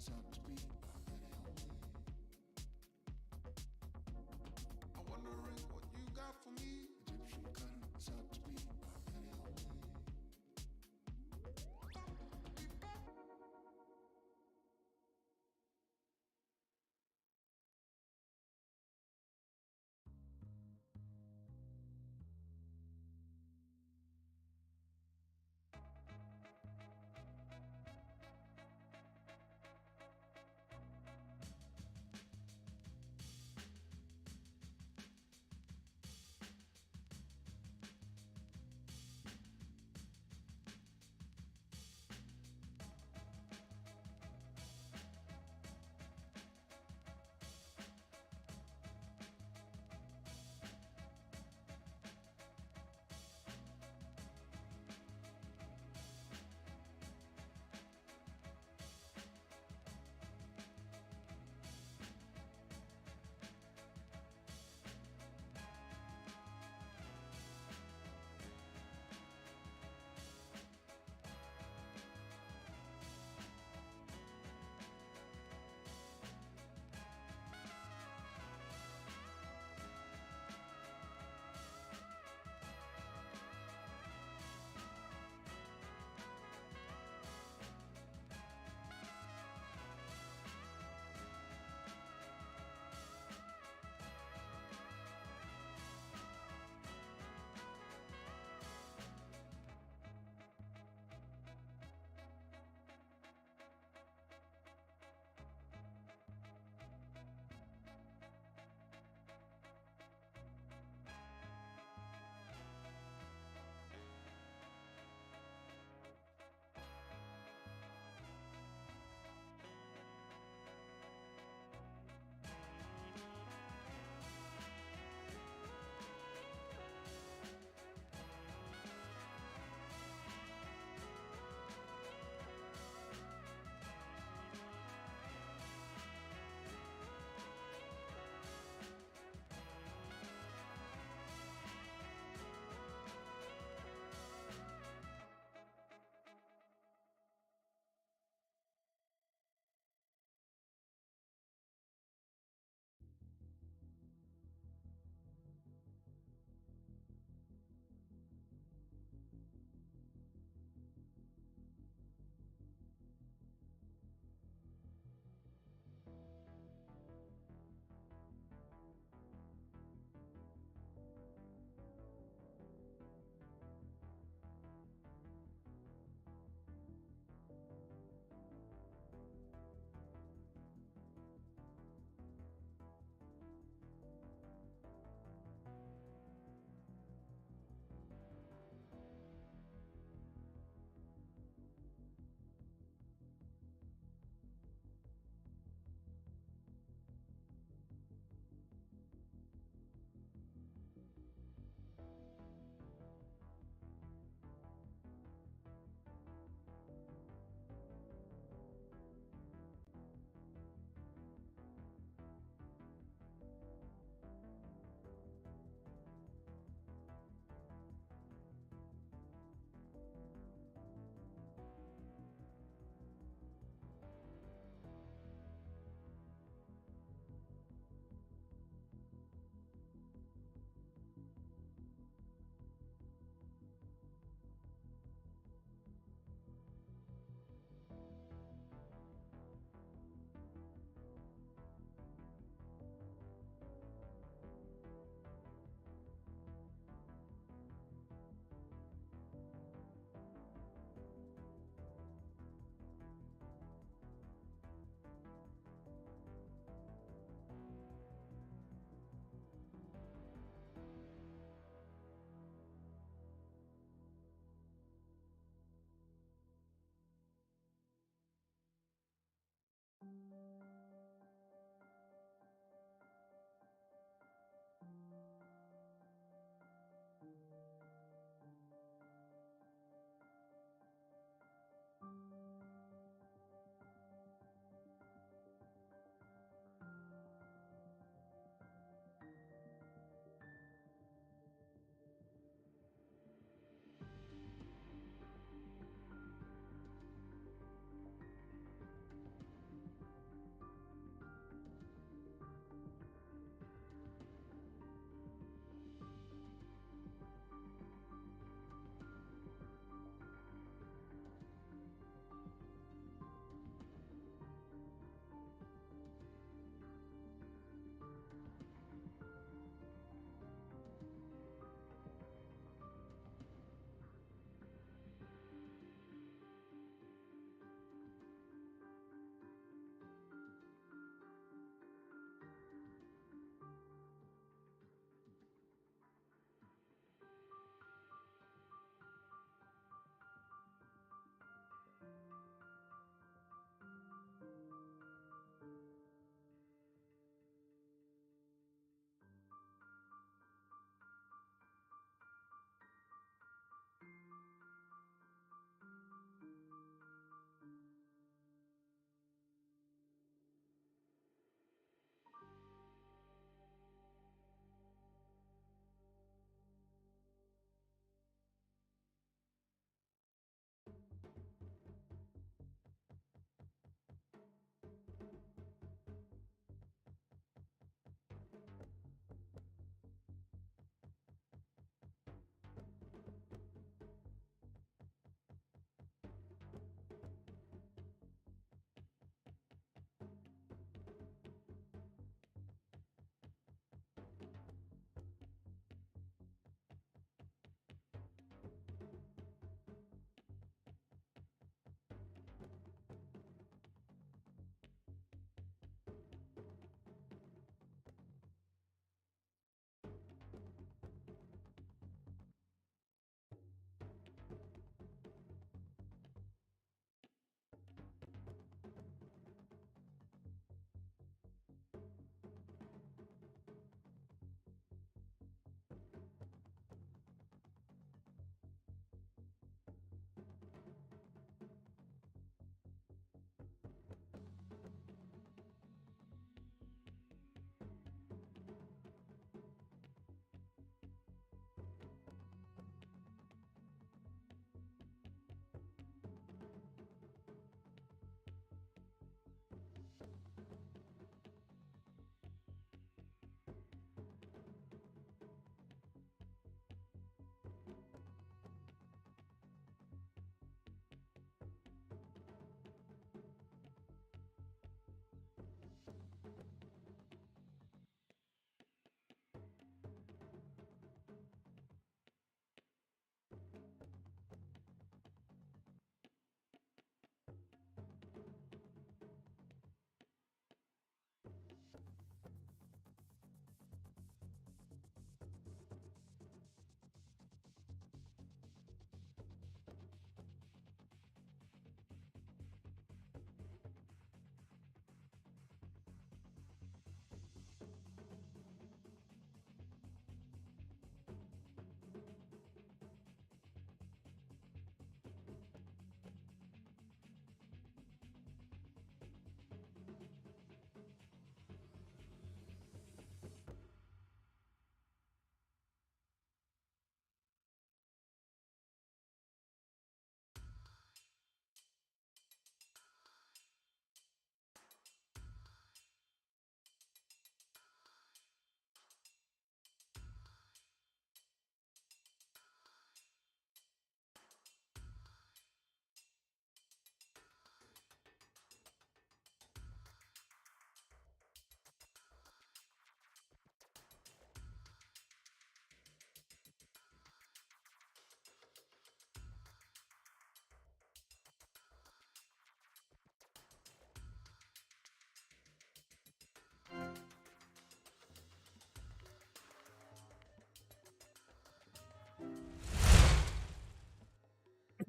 I'm wondering what you got for me. Egyptian current, sound to be.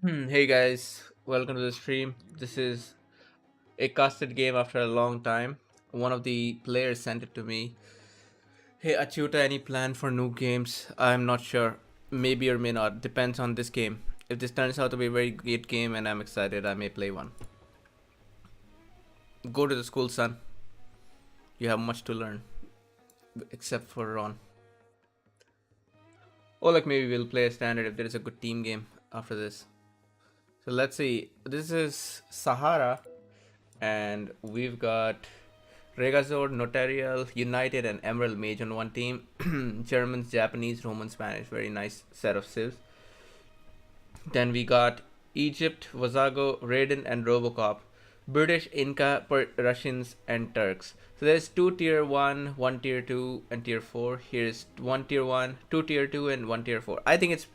Hey guys, welcome to the stream. This is a casted game after a long time. One of the players sent it to me. Hey Achyuta, any plan for new games? I'm not sure. Maybe or may not. Depends on this game. If this turns out to be a very great game and I'm excited, I may play one. Go to the school, son. You have much to learn. Except for Ron. Or like maybe we'll play a standard if there is a good team game after this. So let's see. This is Sahara. And we've got Regazord, Notarial, United, and Emerald Mage on one team. Germans, Japanese, Roman, Spanish. Very nice set of civs. Then we got Egypt, Vazago, Raiden, and Robocop. British, Inca, Russians, and Turks. So there's two tier 1, one tier 2, and tier 4. Here's one tier 1, two tier 2, and one tier 4. I think it's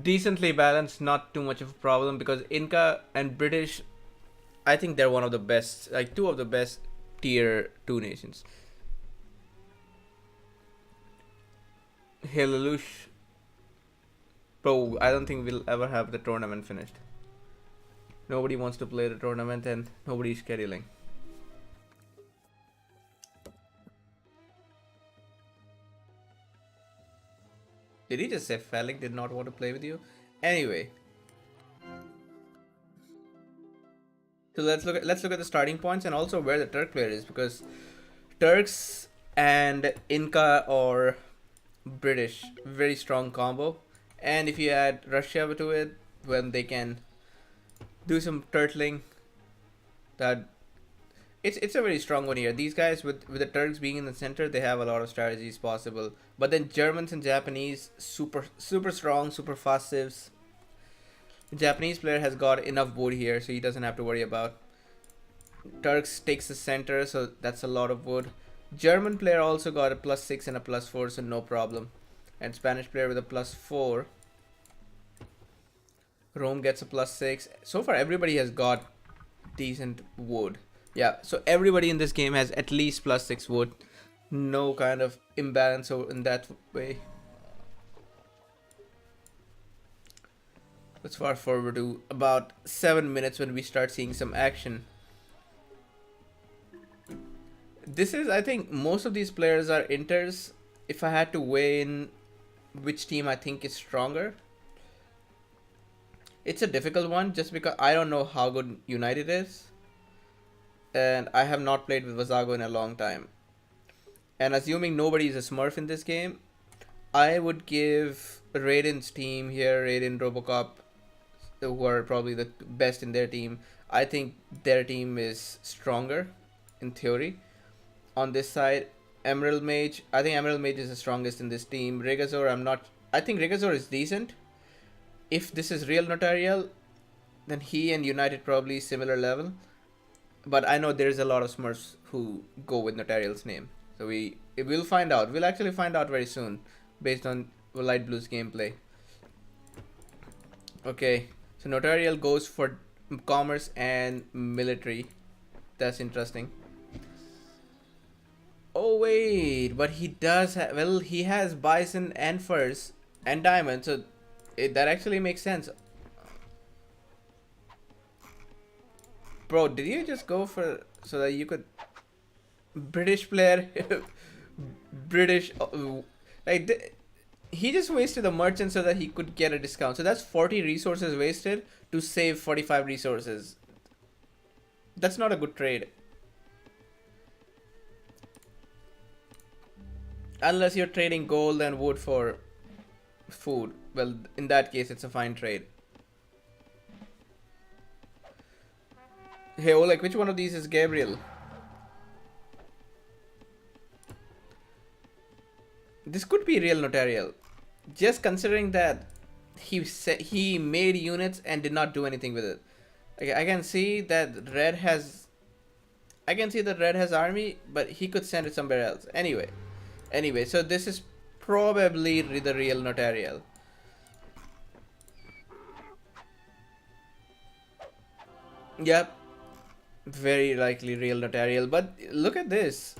decently balanced, not too much of a problem because Inca and British, I think they're one of the best, like two of the best tier 2 nations. Hey Lelouch, bro, I don't think we'll ever have the tournament finished. Nobody wants to play the tournament and nobody's scheduling. Did he just say Falik did not want to play with you? Anyway. So let's look at the starting points and also where the Turk player is, because Turks and Inca or British, very strong combo. And if you add Russia to it, when they can do some turtling, that it's a very strong one here. These guys with the Turks being in the center, they have a lot of strategies possible. But then Germans and Japanese, super strong, super fast civs. The Japanese player has got enough wood here, so he doesn't have to worry about. Turks takes the center, so that's a lot of wood. German player also got a +6 and a +4, so no problem. And Spanish player with a +4. Rome gets a +6. So far, everybody has got decent wood. Yeah, so everybody in this game has at least +6 wood. No kind of imbalance in that way. Let's fast forward to about 7 minutes when we start seeing some action. This is, I think, most of these players are inters. If I had to weigh in which team I think is stronger, it's a difficult one just because I don't know how good United is. And I have not played with Vazago in a long time. And assuming nobody is a smurf in this game, I would give Raiden's team here, Raiden, Robocop, who are probably the best in their team. I think their team is stronger in theory. On this side, Emerald Mage, I think Emerald Mage is the strongest in this team. Regazor, I think Regazor is decent. If this is real Notarial, then he and United probably similar level. But I know there's a lot of Smurfs who go with Notarial's name. So we'll find out. We'll actually find out very soon based on Light Blue's gameplay. Okay, so Notarial goes for commerce and military. That's interesting. Oh wait, but he does have, well, he has bison and furs and diamonds, so that actually makes sense. Bro, did you just go for so that you could British player British like he just wasted the merchant so that he could get a discount. So that's 40 resources wasted to save 45 resources. That's not a good trade. Unless you're trading gold and wood for food. Well, in that case, it's a fine trade. Hey, Oleg, which one of these is Gabriel? This could be real Notarial. Just considering that he made units and did not do anything with it. Okay, I can see that red has army, but he could send it somewhere else. Anyway, so this is probably the real Notarial. Yep, very likely real Notarial. But look at this.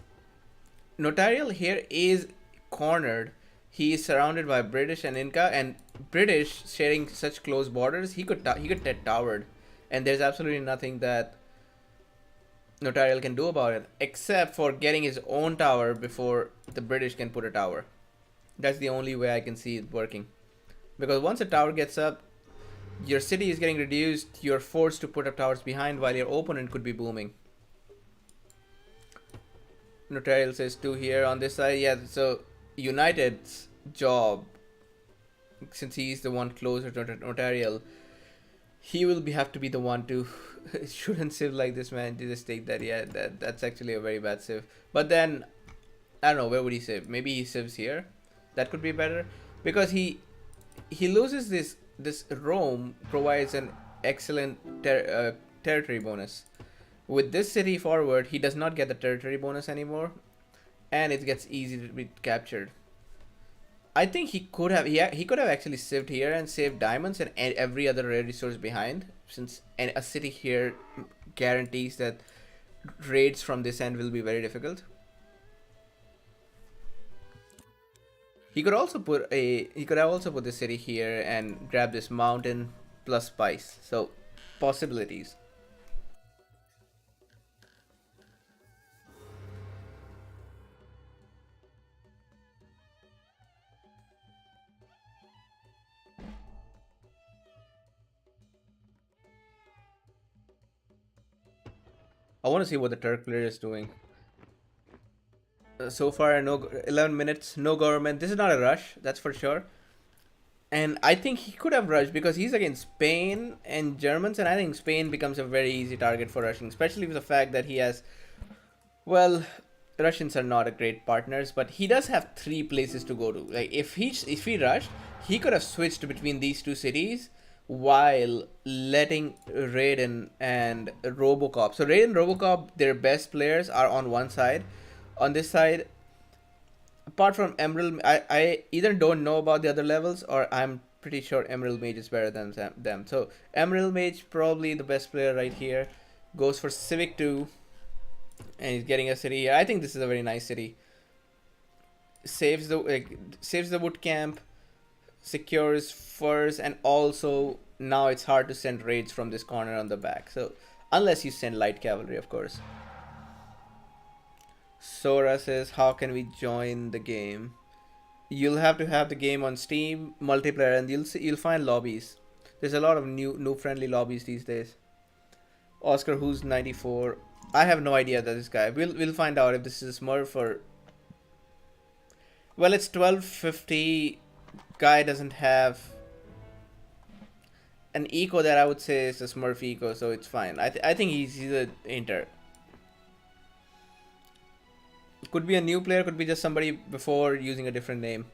Notarial here is cornered. He is surrounded by British and Inca, and British sharing such close borders, he could get towered, and there's absolutely nothing that Notarial can do about it except for getting his own tower before the British can put a tower. That's the only way I can see it working. Because once a tower gets up, your city is getting reduced. You're forced to put up towers behind while your opponent could be booming. Notarial says 2 here on this side. Yeah, so United's job, since he's the one closer to Notarial, he will have to be the one to shouldn't civ like this, man. To just take that. Yeah, that's actually a very bad civ. But then I don't know, where would he civ? Maybe he civs here. That could be better because he loses this Rome provides an excellent territory bonus. With this city forward, he does not get the territory bonus anymore, and it gets easy to be captured. I think he could have actually saved here and saved diamonds and every other rare resource behind, since a city here guarantees that raids from this end will be very difficult. He could have also put the city here and grab this mountain plus spice. So possibilities. I want to see what the Turk player is doing. So far, no 11 minutes, no government. This is not a rush, that's for sure. And I think he could have rushed because he's against Spain and Germans, and I think Spain becomes a very easy target for rushing, especially with the fact that he has, well, Russians are not a great partners, but he does have 3 places to go to. Like if he rushed, he could have switched between these 2 cities while letting Raiden and Robocop. So Raiden and Robocop, their best players are on one side. On this side, apart from Emerald, I either don't know about the other levels or I'm pretty sure Emerald Mage is better than them. So Emerald Mage, probably the best player right here, goes for Civic 2 and he's getting a city here. I think this is a very nice city. Saves the wood camp, secures furs, and also now it's hard to send raids from this corner on the back. So unless you send light cavalry, of course. Sora says, how can we join the game? You'll have to have the game on Steam multiplayer, and you'll find lobbies. There's a lot of new friendly lobbies these days. Oscar, who's 94? I have no idea that this guy. We'll find out if this is Smurf or. Well, it's 12:50. Guy doesn't have an eco that I would say is a Smurf eco, so it's fine. I think he's an inter. Could be a new player, could be just somebody before using a different name.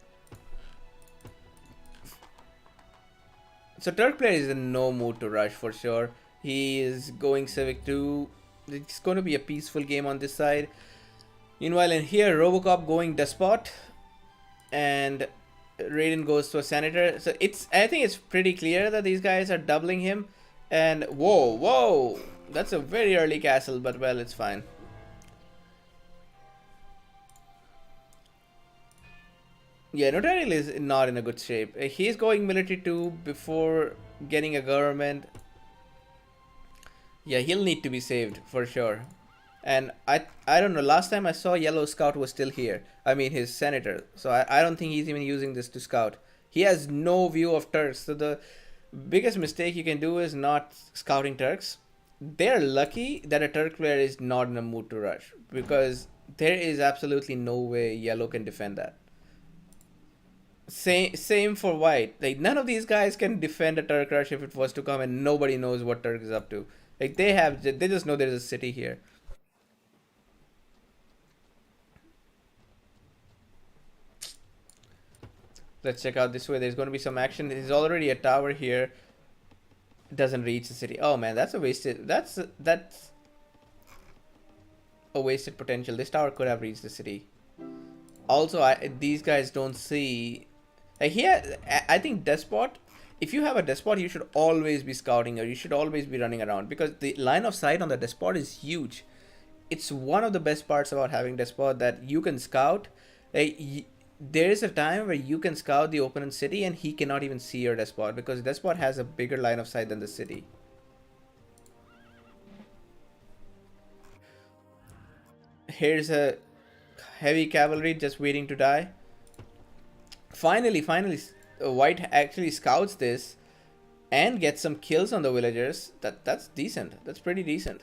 So Turk player is in no mood to rush for sure. He is going Civic 2. It's going to be a peaceful game on this side. Meanwhile in here, Robocop going Despot. And Raiden goes to a Senator. So I think it's pretty clear that these guys are doubling him. And whoa. That's a very early castle, but well, it's fine. Yeah, Notarial is not in a good shape. He's going military 2 before getting a government. Yeah, he'll need to be saved for sure. And I don't know, last time I saw Yellow Scout was still here. I mean his senator. So I don't think he's even using this to scout. He has no view of Turks. So the biggest mistake you can do is not scouting Turks. They're lucky that a Turk player is not in a mood to rush, because there is absolutely no way Yellow can defend that. Same for white. Like none of these guys can defend a Turk rush if it was to come, and nobody knows what Turk is up to. Like they just know there's a city here. Let's check out this way. There's going to be some action. There's already a tower here. It doesn't reach the city. Oh man, that's a wasted. That's a wasted potential. This tower could have reached the city. Also, these guys don't see. Like I think Despot. If you have a Despot, you should always be scouting, or you should always be running around, because the line of sight on the Despot is huge. It's one of the best parts about having Despot, that you can scout. Like, there is a time where you can scout the opponent's city and he cannot even see your despot because despot has a bigger line of sight than the city. Here's a heavy cavalry just waiting to die. Finally, White actually scouts this and gets some kills on the villagers. That's decent. That's pretty decent.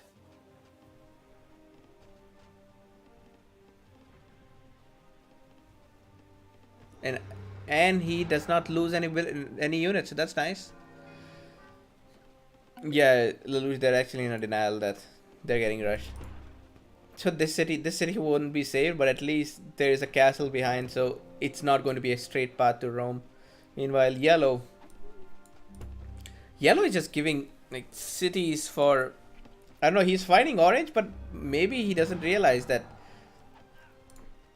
And he does not lose any units, so that's nice. Yeah, Lelouch, they're actually in a denial that they're getting rushed. So this city won't be saved, but at least there is a castle behind, so it's not going to be a straight path to Rome. Meanwhile, yellow is just giving like cities for, I don't know. He's fighting orange, but maybe he doesn't realize that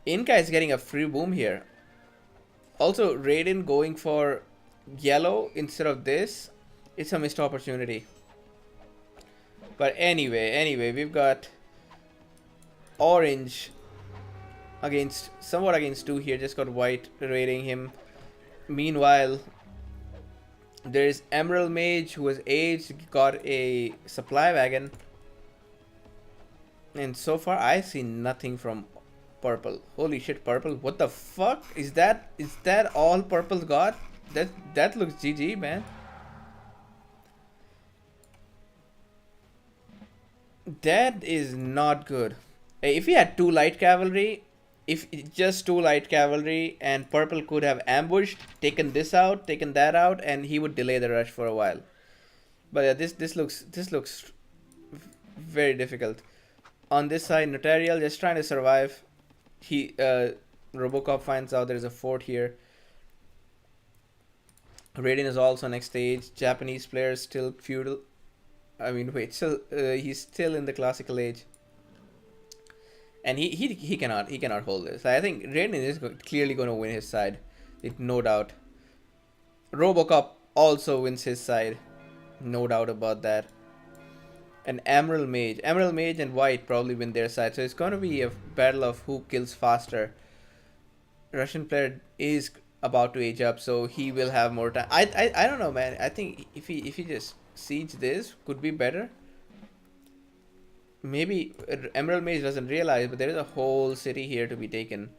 Inca is getting a free boom here. Also, Raiden going for yellow instead of this, it's a missed opportunity. But anyway, we've got orange somewhat against two here. Just got white raiding him. Meanwhile, there's Emerald Mage who was aged, got a supply wagon. And so far, I see nothing from purple. Holy shit, purple! What the fuck is that? Is that all purple's got? That looks GG, man. That is not good. If he had two light cavalry, if just two light cavalry, and purple could have ambushed, taken this out, taken that out, and he would delay the rush for a while. But yeah, this looks very difficult. On this side, Notarial just trying to survive. He Robocop finds out there's a fort here. Raiden is also next stage. Japanese players still feudal. I mean, wait, still he's still in the classical age, and he cannot hold this. I think Raiden is clearly going to win his side, no doubt. Robocop also wins his side, no doubt about that. And Emerald Mage and White probably win their side. So it's going to be a battle of who kills faster. Russian player is about to age up, so he will have more time. I don't know, man. I think if he just siege this, could be better. Maybe Emerald Mage doesn't realize, but there is a whole city here to be taken.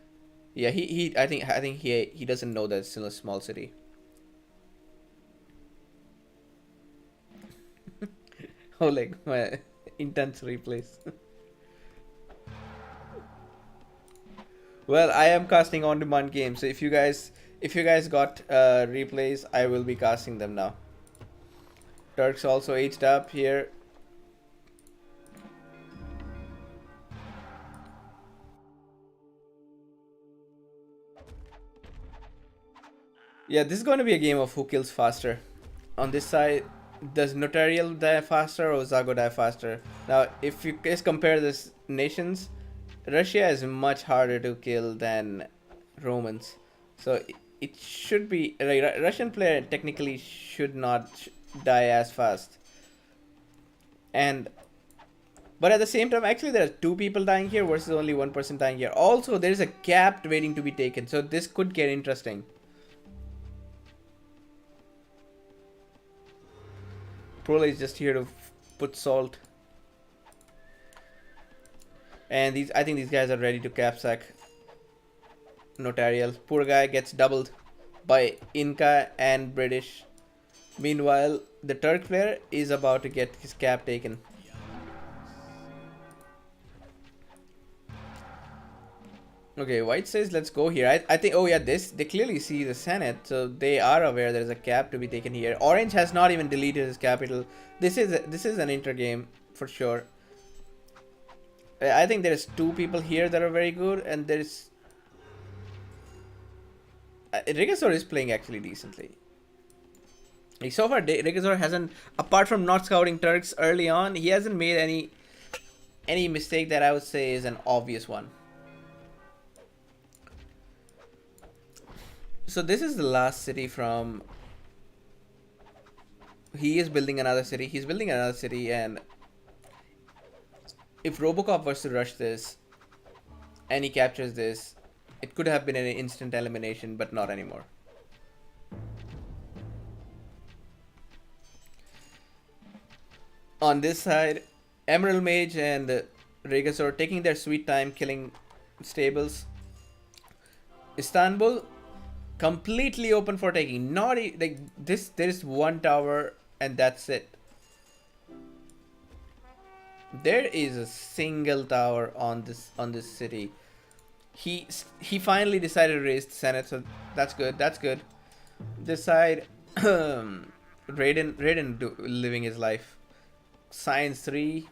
Yeah, I think he doesn't know that it's still a small city. Oh, like my intense replays. Well, I am casting on demand games, so if you guys got replays, I will be casting them now. Turks also aged up here. Yeah, this is going to be a game of who kills faster. On this side, does Notarial die faster or Zago die faster? Now, if you guys compare these nations, Russia is much harder to kill than Romans. So it should be like Russian player technically should not die as fast. But at the same time, actually there are two people dying here versus only one person dying here. Also, there is a cap waiting to be taken, so this could get interesting. Prola is just here to put salt. And I think these guys are ready to capsack Notarial. Poor guy gets doubled by Inca and British. Meanwhile, the Turk player is about to get his cap taken. Okay, White says let's go here. I think, oh yeah, they clearly see the Senate, so they are aware there's a cap to be taken here. Orange has not even deleted his capital. This is an intergame for sure. I think there's two people here that are very good, and there's Regazor is playing actually decently. Like so far, Regazor hasn't, apart from not scouting Turks early on, he hasn't made any mistake that I would say is an obvious one. So this is the last city from. He is building another city. He's building another city, and if Robocop was to rush this, and he captures this, It could have been an instant elimination, but not anymore. On this side, Emerald Mage and Regasaur taking their sweet time killing stables. Istanbul completely open for taking. Not like this. There's one tower and that's it. There is a single tower on this city. He finally decided to raise the Senate, so that's good. That's good. This side, Raiden living his life. Science 3.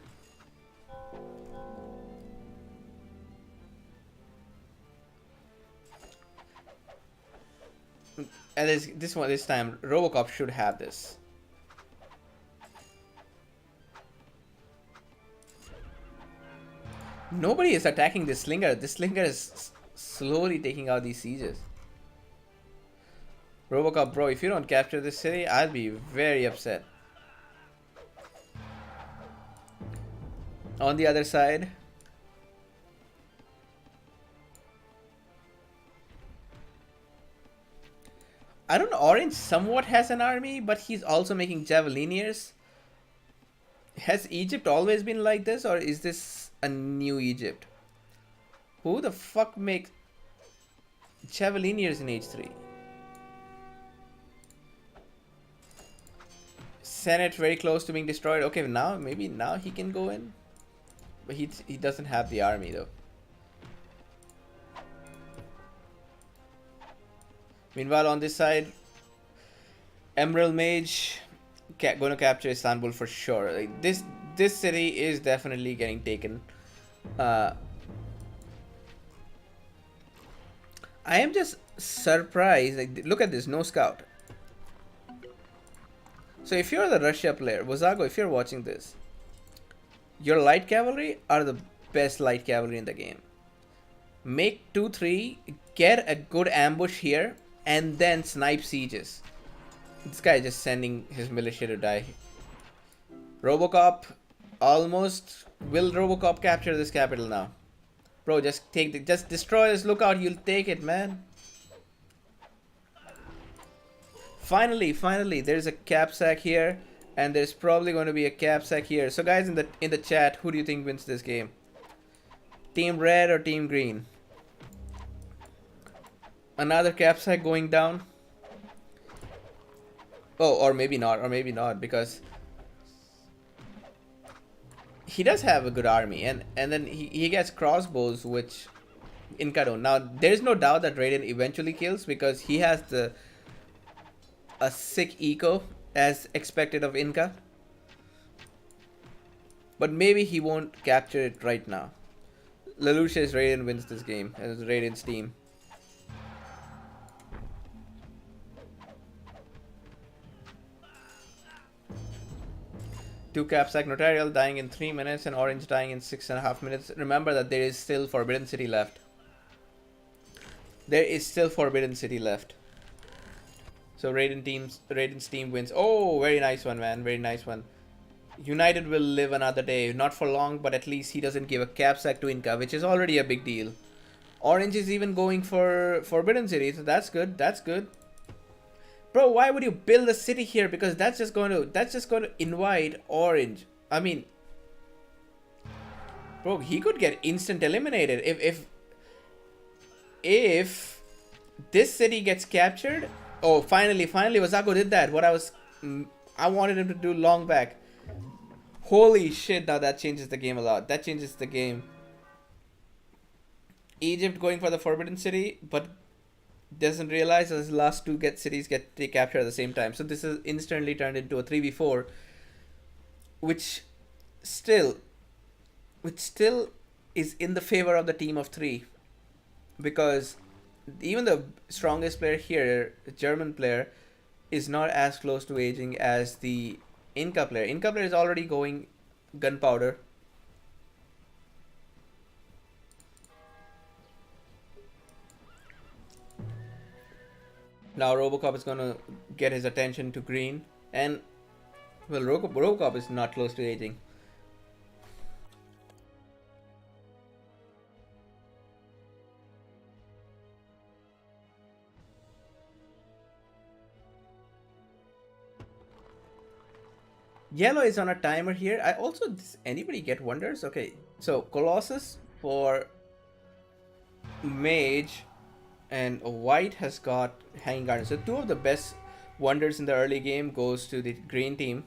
And this time, Robocop should have this. Nobody is attacking this Slinger. This Slinger is slowly taking out these sieges. Robocop, bro, if you don't capture this city, I'll be very upset. On the other side, I don't know, Orange somewhat has an army, but he's also making Javelineers. Has Egypt always been like this, or is this a new Egypt? Who the fuck makes Javelineers in H3? Senate very close to being destroyed. Okay, maybe now he can go in. But he doesn't have the army though. Meanwhile, on this side, Emerald Mage going to capture Istanbul for sure. Like this city is definitely getting taken. I am just surprised. Like, look at this, no scout. So if you're the Russia player, Wazago, if you're watching this, your light cavalry are the best light cavalry in the game. Make 2-3, get a good ambush here, and then snipe sieges. This guy is just sending his militia to die. Robocop, almost. Will Robocop capture this capital now? Bro, just destroy this. Look out, you'll take it, man. Finally, there's a cap sack here, and there's probably going to be a cap sack here. So guys, in the chat, who do you think wins this game? Team Red or Team Green? Another cap sack going down. Oh, or maybe not, because he does have a good army, and then he gets crossbows, which Inca don't. Now, there's no doubt that Raiden eventually kills, because he has a sick eco as expected of Inca. But maybe he won't capture it right now. Lelouch's Raiden wins this game as Raiden's team. Two Capsack Notarial dying in 3 minutes and Orange dying in 6.5 minutes. Remember that there is still Forbidden City left. There is still Forbidden City left. So Raiden's team wins. Oh, very nice one, man. Very nice one. United will live another day. Not for long, but at least he doesn't give a Capsack to Inca, which is already a big deal. Orange is even going for Forbidden City, so that's good. That's good. Bro, why would you build a city here? Because that's just going to invite Orange. I mean, bro, he could get instant eliminated if this city gets captured. Oh, finally, Wazago did that. I wanted him to do long back. Holy shit! Now that changes the game a lot. That changes the game. Egypt going for the Forbidden City, but doesn't realize his last two cities get captured at the same time. So this is instantly turned into a 3v4, which still is in the favor of the team of 3, because even the strongest player here, the German player, is not as close to aging as the Inca player. Inca player is already going gunpowder. Now Robocop is gonna get his attention to green, and well, Robocop is not close to aging. Yellow is on a timer here. I also, does anybody get wonders? Okay, so Colossus for Mage, and white has got Hanging Garden. So two of the best wonders in the early game goes to the green team.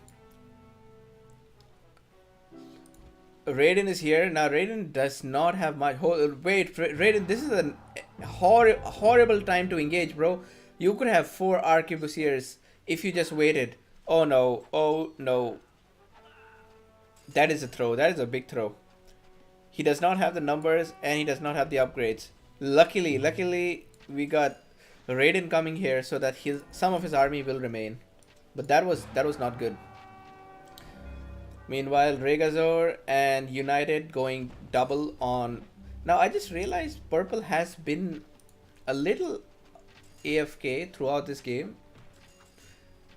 Raiden is here now. Raiden does not have much. Wait, Raiden, this is a horrible time to engage, bro. You could have 4 arquebusiers if you just waited. Oh no! Oh no! That is a throw. That is a big throw. He does not have the numbers and he does not have the upgrades. Luckily, we got Raiden coming here so that some of his army will remain. But that was not good. Meanwhile, Regazor and United going double on. Now I just realized Purple has been a little AFK throughout this game.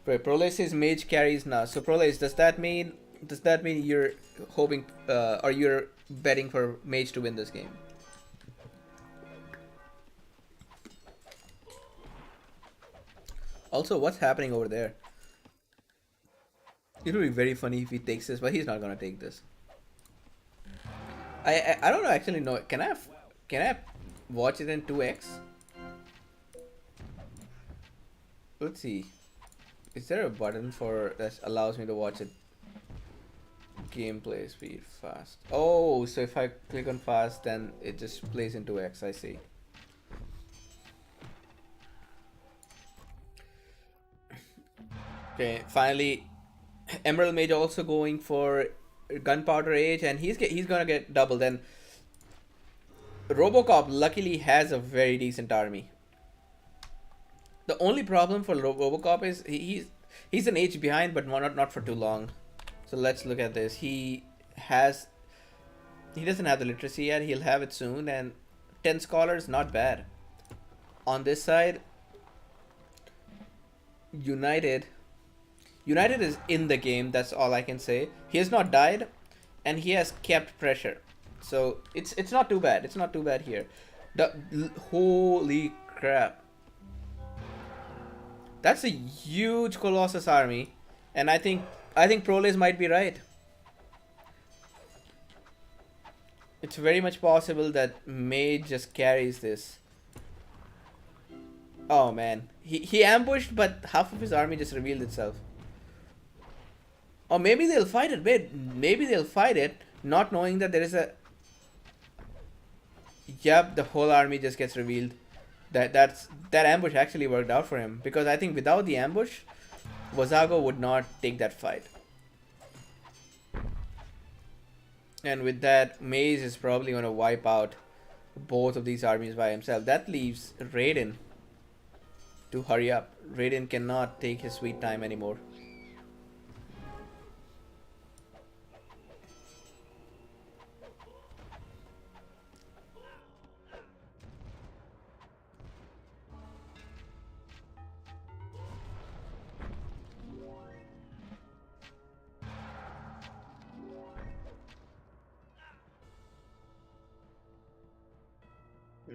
Proles is mage carries now. So Proles, does that mean you're hoping or you're betting for mage to win this game? Also, what's happening over there? It would be very funny if he takes this, but he's not gonna take this. I don't know actually know. Can I watch it in 2x? Let's see. Is there a button for that allows me to watch it? Gameplay speed fast. Oh, so if I click on fast, then it just plays into X. I see. Okay, finally, Emerald Mage also going for Gunpowder Age, and he's gonna get double. Then Robocop luckily has a very decent army. The only problem for Robocop is he's an age behind, but not for too long. So let's look at this. He doesn't have the literacy yet. He'll have it soon, and 10 scholars, not bad. On this side, United is in the game. That's all I can say. He has not died, and he has kept pressure. So it's not too bad. It's not too bad here. Holy crap! That's a huge Colossus army, and I think Proles might be right. It's very much possible that Mage just carries this. Oh man, he ambushed, but half of his army just revealed itself. Or maybe they'll fight it. Wait, maybe they'll fight it, not knowing that there is a. Yep, the whole army just gets revealed. That ambush actually worked out for him, because I think without the ambush, Wazago would not take that fight. And with that, Maze is probably going to wipe out both of these armies by himself. That leaves Raiden to hurry up. Raiden cannot take his sweet time anymore.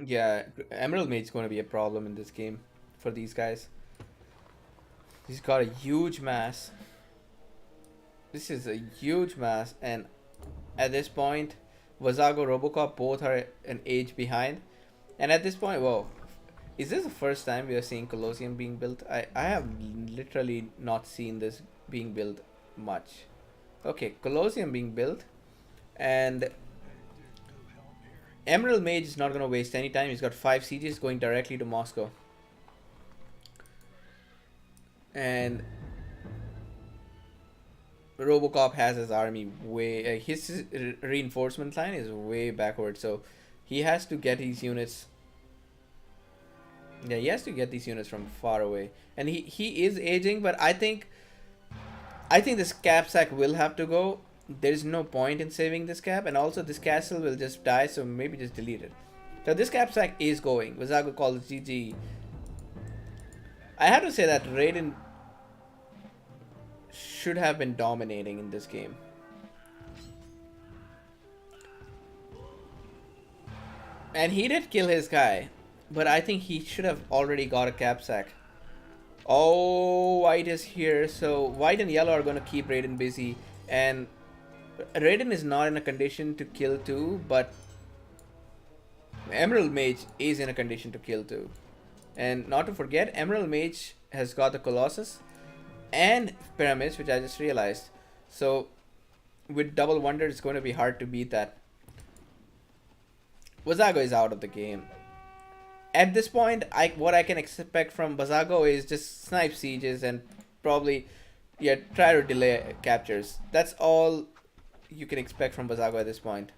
Yeah, Emerald Mage's going to be a problem in this game for these guys. He's got a huge mass. This is a huge mass, and at this point, Wazago, Robocop both are an age behind. And at this point, whoa, is this the first time we are seeing Colosseum being built? I have literally not seen this being built much. Okay, Colosseum being built, and Emerald Mage is not going to waste any time. He's got 5 sieges going directly to Moscow. And Robocop has his army way. His reinforcement line is way backward. So he has to get these units. Yeah, he has to get these units from far away. And he is aging, but I think this cap sack will have to go. There's no point in saving this cap, and also this castle will just die, so maybe just delete it. So this cap sack is going. Wazago calls GG. I have to say that Raiden should have been dominating in this game. And he did kill his guy, but I think he should have already got a cap sack. Oh, white is here. So white and yellow are going to keep Raiden busy. And Raiden is not in a condition to kill two, but Emerald Mage is in a condition to kill two. And not to forget, Emerald Mage has got the Colossus and Pyramids, which I just realized. So with Double Wonder, it's going to be hard to beat that. Wazago is out of the game. At this point, what I can expect from Bazago is just snipe sieges and probably, yeah, try to delay captures. That's all you can expect from Bazago at this point.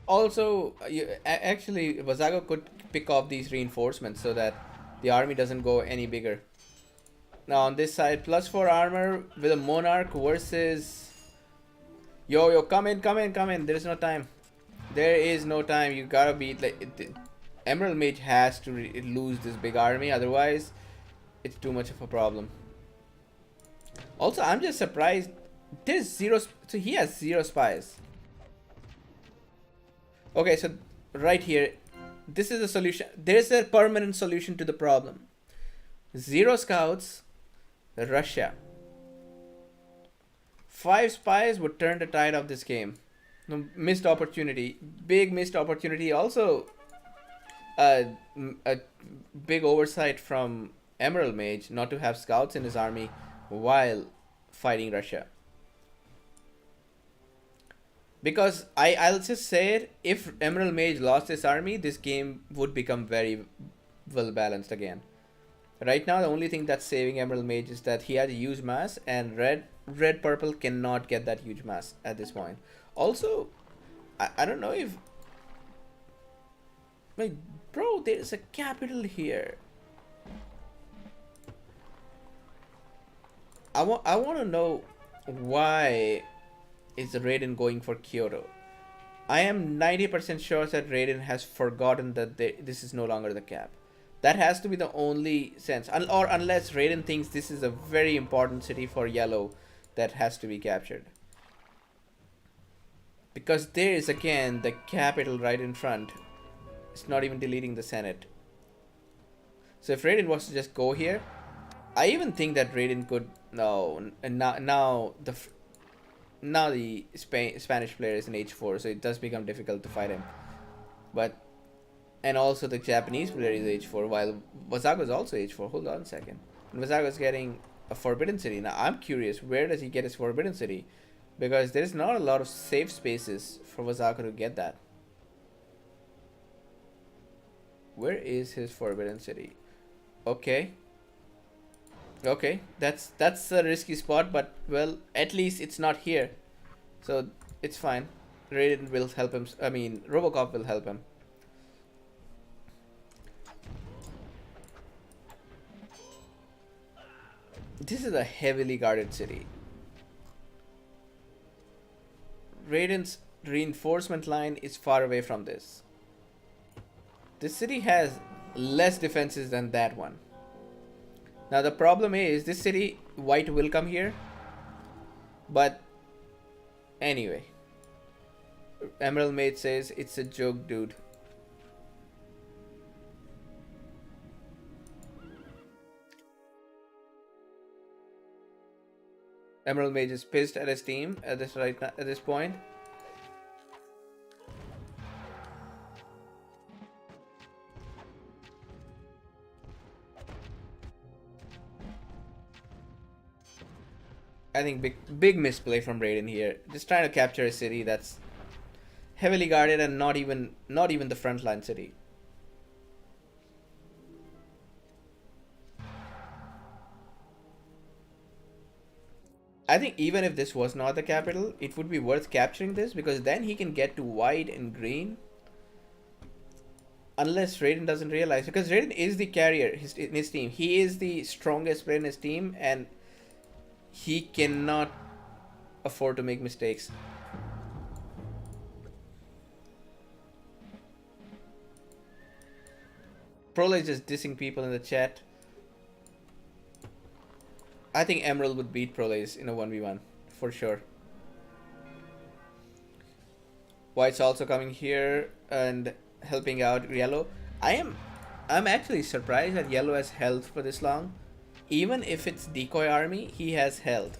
Also, actually, Bazago could pick off these reinforcements so that the army doesn't go any bigger. Now on this side, +4 armor with a Monarch versus... Yo, come in. There is no time. There is no time. You gotta beat... Emerald Mage has to lose this big army, otherwise it's too much of a problem. Also, I'm just surprised. There's zero... So he has 0 spies. Okay, so right here, this is a solution. There's a permanent solution to the problem. 0 scouts, Russia. 5 spies would turn the tide of this game. No, missed opportunity. Big missed opportunity. Also, a big oversight from Emerald Mage not to have scouts in his army while fighting Russia. Because I'll just say it, if Emerald Mage lost his army, this game would become very well balanced again. Right now, the only thing that's saving Emerald Mage is that he has a huge mass, and red purple cannot get that huge mass at this point. Also, I don't know if... Wait, bro, there's a capital here. I want to know why is Raiden going for Kyoto. I am 90% sure that Raiden has forgotten that this is no longer the cap. That has to be the only sense. Or unless Raiden thinks this is a very important city for yellow that has to be captured. Because there is again the capital right in front. It's not even deleting the Senate. So if Raiden was to just go here, I even think that Raiden could... No, and now the Spanish player is in H4, so it does become difficult to fight him. But... And also the Japanese player is H4, while Wazago is also H4. Hold on a second. And Wazago is getting a Forbidden City. Now I'm curious, where does he get his Forbidden City? Because there's not a lot of safe spaces for Wazago to get that. Where is his Forbidden City? Okay. Okay, that's a risky spot, but well, at least it's not here. So it's fine. Raiden will help him. I mean, Robocop will help him. This is a heavily guarded city. Raiden's reinforcement line is far away from this. This city has less defenses than that one. Now the problem is, this city, white will come here. But anyway, Emerald Mage says it's a joke, dude. Emerald Mage is pissed at his team at this point. I think big misplay from Raiden here. Just trying to capture a city that's heavily guarded and not even the frontline city. I think even if this was not the capital, it would be worth capturing this, because then he can get to white and green. Unless Raiden doesn't realize, because Raiden is the carrier in his team. He is the strongest player in his team, and he cannot afford to make mistakes. Prolo is just dissing people in the chat. I think Emerald would beat Prolase in a 1v1 for sure. White's also coming here and helping out Yellow. I am I'm actually surprised that Yellow has held for this long. Even if it's decoy army, he has held.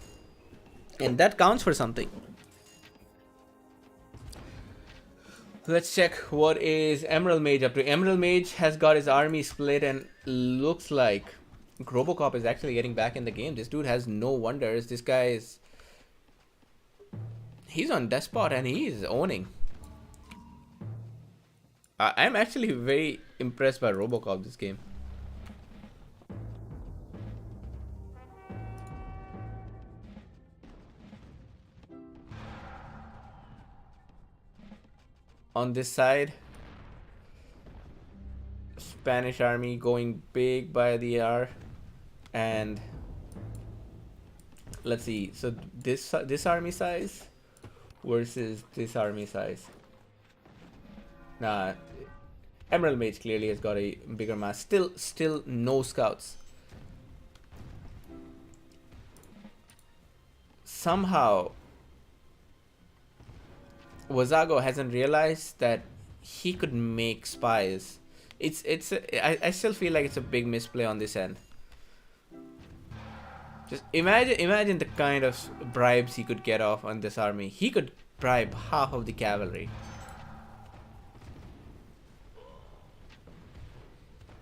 And that counts for something. Let's check what is Emerald Mage up to. Emerald Mage has got his army split and looks like Robocop is actually getting back in the game. This dude has no wonders. This guy is... He's on Despot and he's owning. I'm actually very impressed by Robocop this game. On this side, Spanish army going big by the hour, and let's see. So this army size versus this army size. Nah, Emerald Mage clearly has got a bigger mass. Still no scouts. Somehow Wazago hasn't realized that he could make spies. I still feel like it's a big misplay on this end. Just imagine the kind of bribes he could get off on this army. He could bribe half of the cavalry.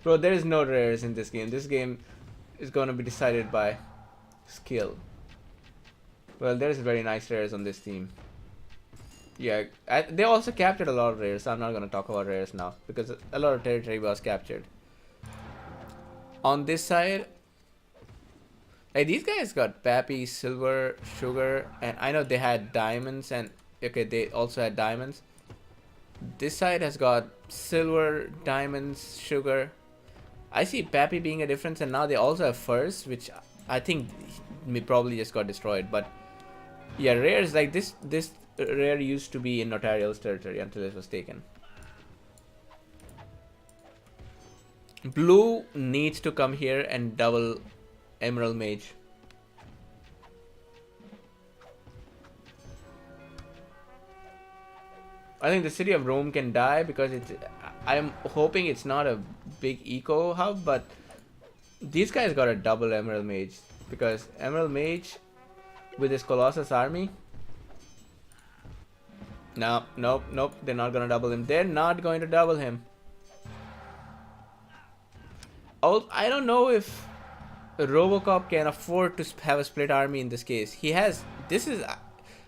Bro, there is no rares in this game. This game is gonna be decided by skill. Well, there's very nice rares on this team. Yeah, they also captured a lot of rares. So I'm not gonna talk about rares now because a lot of territory was captured. On this side, hey, these guys got Pappy, Silver, Sugar, and I know they had diamonds and okay, they also had diamonds. This side has got Silver, Diamonds, Sugar. I see Pappy being a difference, and now they also have furs, which I think probably just got destroyed. But yeah, rares like this rare used to be in Notarial's territory until it was taken. Blue needs to come here and double Emerald Mage. I think the city of Rome can die because I'm hoping it's not a big eco hub, but these guys got a double Emerald Mage because Emerald Mage with his Colossus army. No, nope. They're not gonna double him. They're not going to double him. Oh, I don't know if Robocop can afford to have a split army in this case. He has. This is.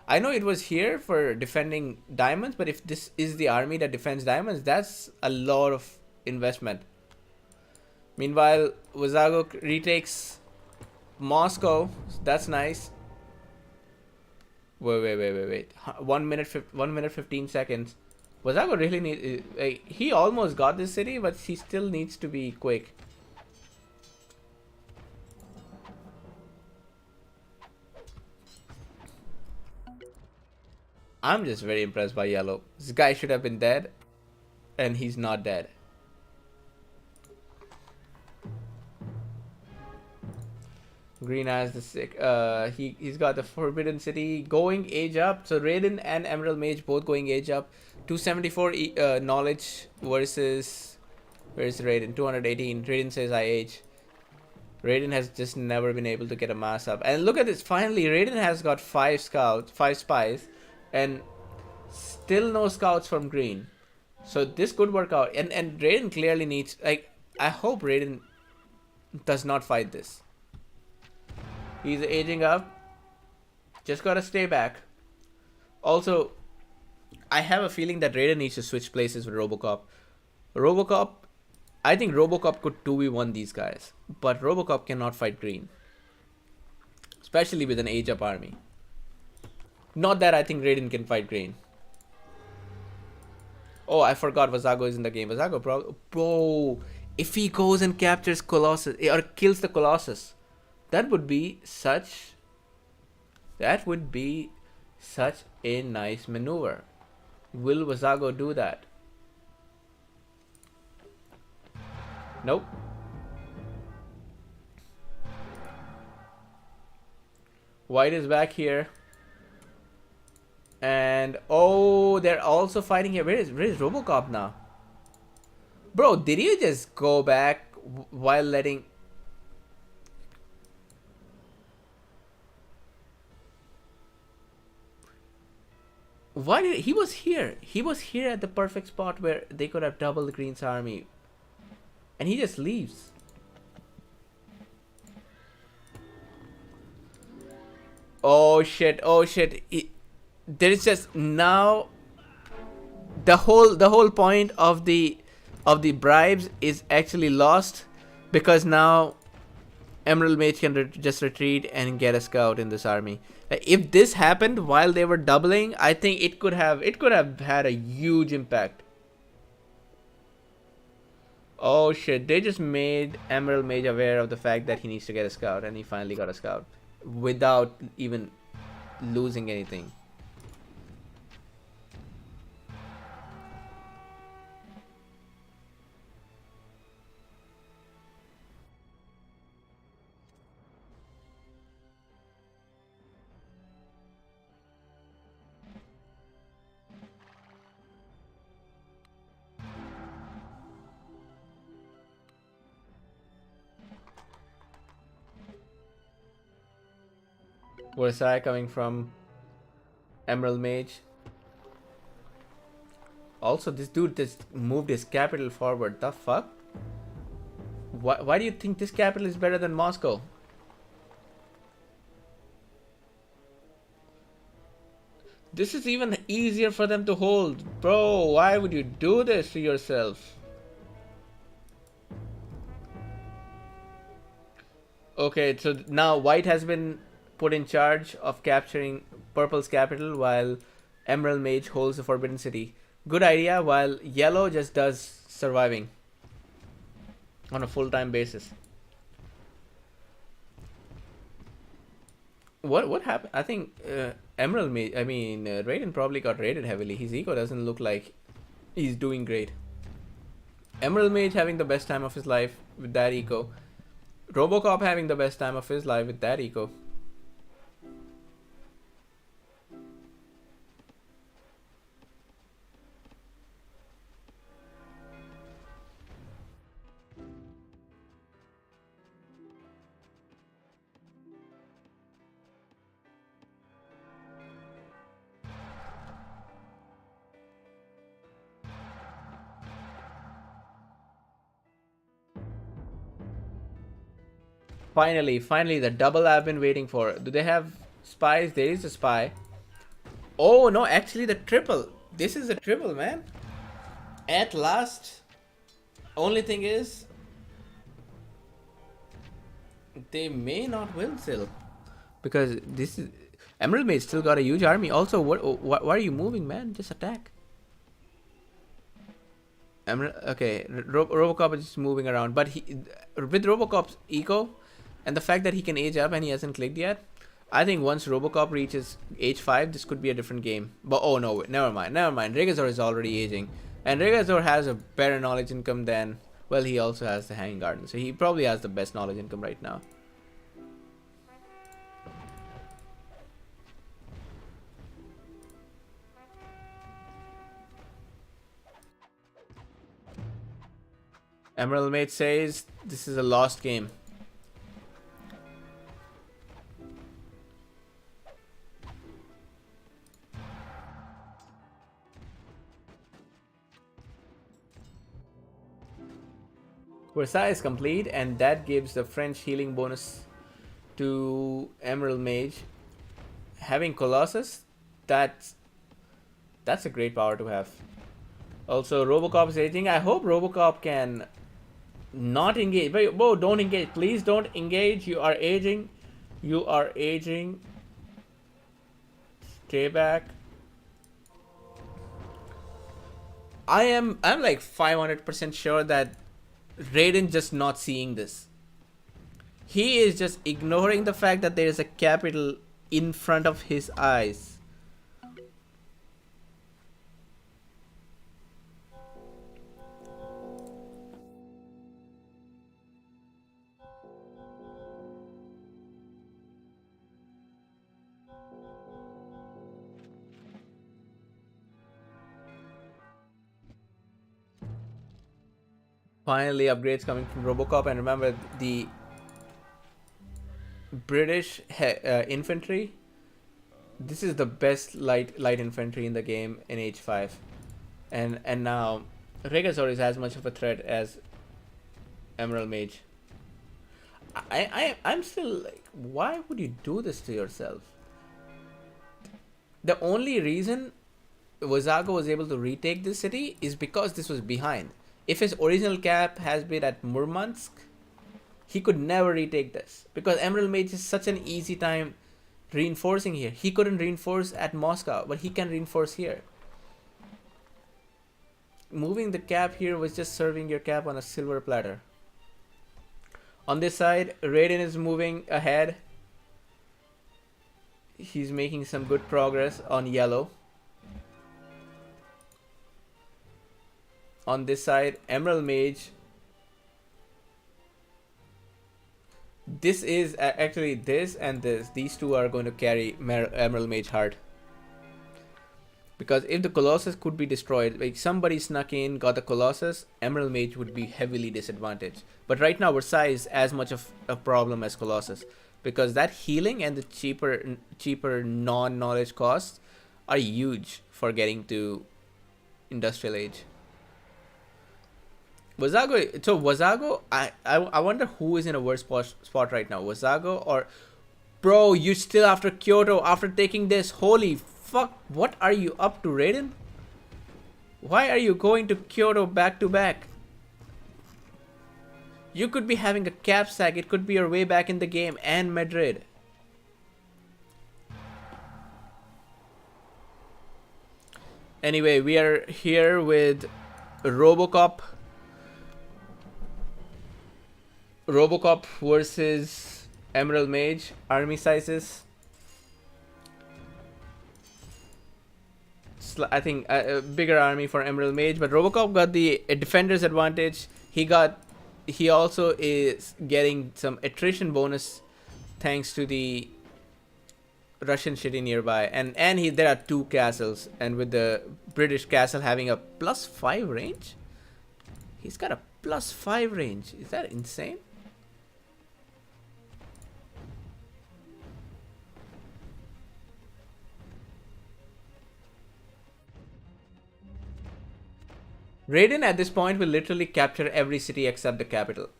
I know it was here for defending diamonds, but if this is the army that defends diamonds, that's a lot of investment. Meanwhile, Wazago retakes Moscow. That's nice. Wait. 1 minute 15 seconds. Wazago really need. He almost got this city, but he still needs to be quick. I'm just very impressed by Yellow. This guy should have been dead, and he's not dead. Green has the sick. He's got the Forbidden City going age up. So Raiden and Emerald Mage both going age up. 274 knowledge versus where's Raiden? 218. Raiden says I age. Raiden has just never been able to get a mass up. And look at this. Finally, Raiden has got 5 scouts, 5 spies, and still no scouts from Green. So this could work out. And Raiden clearly needs. Like, I hope Raiden does not fight this. He's aging up. Just gotta stay back. Also, I have a feeling that Raiden needs to switch places with Robocop. I think Robocop could 2v1 these guys. But Robocop cannot fight Green. Especially with an age up army. Not that I think Raiden can fight Green. Oh, I forgot Wazago is in the game. Wazago, bro, if he goes and captures Colossus or kills the Colossus, that would be such a nice maneuver. Will Wazago do that? Nope. White is back here. And And oh, they're also fighting here. Where is RoboCop now? Bro, did you just go back while letting... Why did he was here? He was here at the perfect spot where they could have doubled the Green's army, and he just leaves. Oh shit! Oh shit! There is just now the whole point of the bribes is actually lost, because now Emerald Mage can just retreat and get a scout in this army. If this happened while they were doubling, I think it could have had a huge impact. Oh shit! They just made Emerald Mage aware of the fact that he needs to get a scout, and he finally got a scout without even losing anything. Where's I coming from? Emerald Mage. Also, this dude just moved his capital forward. The fuck? Why do you think this capital is better than Moscow? This is even easier for them to hold. Bro, why would you do this to yourself? Okay, so now White has been put in charge of capturing Purple's capital while Emerald Mage holds the Forbidden City. Good idea, while Yellow just does surviving on a full-time basis. What happened? I think Emerald Mage, Raiden probably got raided heavily. His eco doesn't look like he's doing great. Emerald Mage having the best time of his life with that eco. Robocop having the best time of his life with that eco. Finally, the double I've been waiting for. Do they have spies? There is a spy. Oh no, actually the triple. This is a triple, man. At last. Only thing is, they may not win still, because this is Emerald Mage still got a huge army. Also, why are you moving, man? Just attack. Okay, Robocop is just moving around, but with Robocop's eco and the fact that he can age up and he hasn't clicked yet, I think once Robocop reaches age 5, this could be a different game. But oh no, never mind. Regazor is already aging, and Regazor has a better knowledge income than, well, he also has the Hanging Garden, so he probably has the best knowledge income right now. Emerald Mate says this is a lost game. Versailles is complete, and that gives the French healing bonus to Emerald Mage. Having Colossus, that's a great power to have. Also, Robocop is aging. I hope Robocop can not engage. Whoa, don't engage. Please don't engage. You are aging. You are aging. Stay back. I'm like 500% sure that Raiden just not seeing this. He is just ignoring the fact that there is a capital in front of his eyes. Finally, upgrades coming from Robocop, and remember the British infantry. This is the best light infantry in the game in H5, and now Regazor is as much of a threat as Emerald Mage. I'm still like, why would you do this to yourself? The only reason Wazago was able to retake this city is because this was behind. If his original cap has been at Murmansk, he could never retake this because Emerald Mage is such an easy time reinforcing here. He couldn't reinforce at Moscow, but he can reinforce here. Moving the cap here was just serving your cap on a silver platter. On this side, Raiden is moving ahead. He's making some good progress on yellow. On this side, Emerald Mage. This is actually this and this. These two are going to carry Emerald Mage hard. Because if the Colossus could be destroyed, like somebody snuck in, got the Colossus, Emerald Mage would be heavily disadvantaged. But right now Versailles is as much of a problem as Colossus. Because that healing and the cheaper non-knowledge costs are huge for getting to Industrial Age. Wazago, I wonder who is in a worse spot right now. Wazago or... Bro, you still after Kyoto, after taking this. Holy fuck, what are you up to, Raiden? Why are you going to Kyoto back to back? You could be having a cap sack. It could be your way back in the game and Madrid. Anyway, we are here with Robocop. Robocop versus Emerald Mage. Army sizes. I think a bigger army for Emerald Mage, but Robocop got the defender's advantage. He also is getting some attrition bonus thanks to the Russian shitty nearby, and there are two castles, and with the British castle having a +5 range, he's got a +5 range. Is that insane? Raiden at this point will literally capture every city except the capital.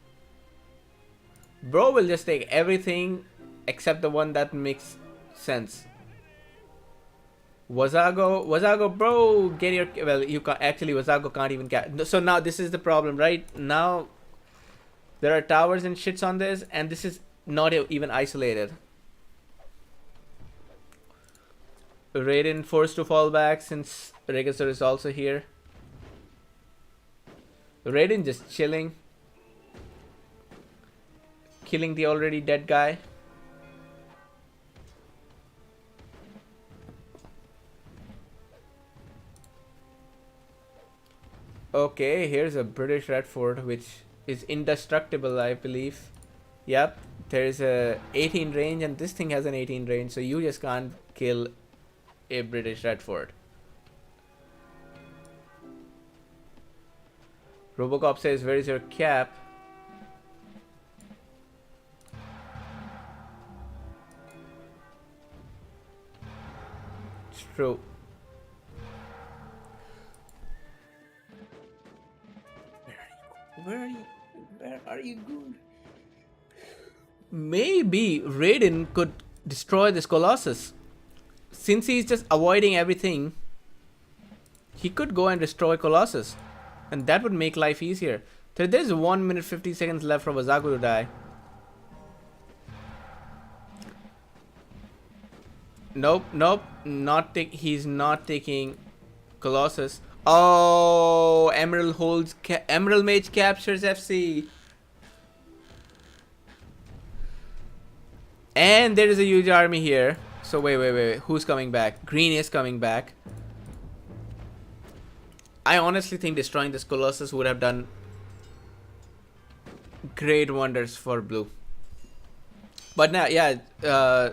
Bro will just take everything except the one that makes sense. Wazago, bro, get your... Well, you can't... Actually, Wazago can't even capture... So now this is the problem, right? Now there are towers and shits on this, and this is not even isolated. Raiden forced to fall back since Regazor is also here. Raiden just chilling, killing the already dead guy. Okay, here's a British Red Fort which is indestructible, I believe. Yep, there's a 18 range and this thing has an 18 range, so you just can't kill a British Red Fort. Robocop says, where is your cap? It's true. Where are you going? Maybe Raiden could destroy this Colossus. Since he's just avoiding everything, he could go and destroy Colossus. And that would make life easier. There's 1 minute 50 seconds left for Wazago to die. Nope. He's not taking Colossus. Oh, Emerald Mage captures FC. And there is a huge army here. So wait. Who's coming back? Green is coming back. I honestly think destroying this Colossus would have done great wonders for blue. But now, yeah,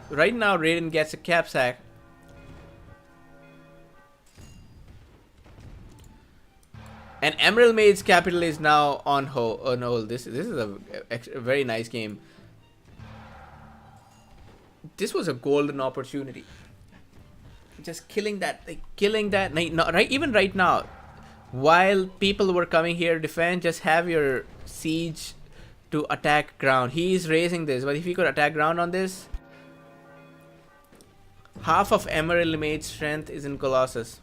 right now Raiden gets a cap sack. And Emerald Mage's capital is now on hold. This is a very nice game. This was a golden opportunity. Just killing that, right? Even right now, while people were coming here to defend, just have your siege to attack ground. He is raising this, but if he could attack ground on this, half of Emerald Mage's strength is in Colossus.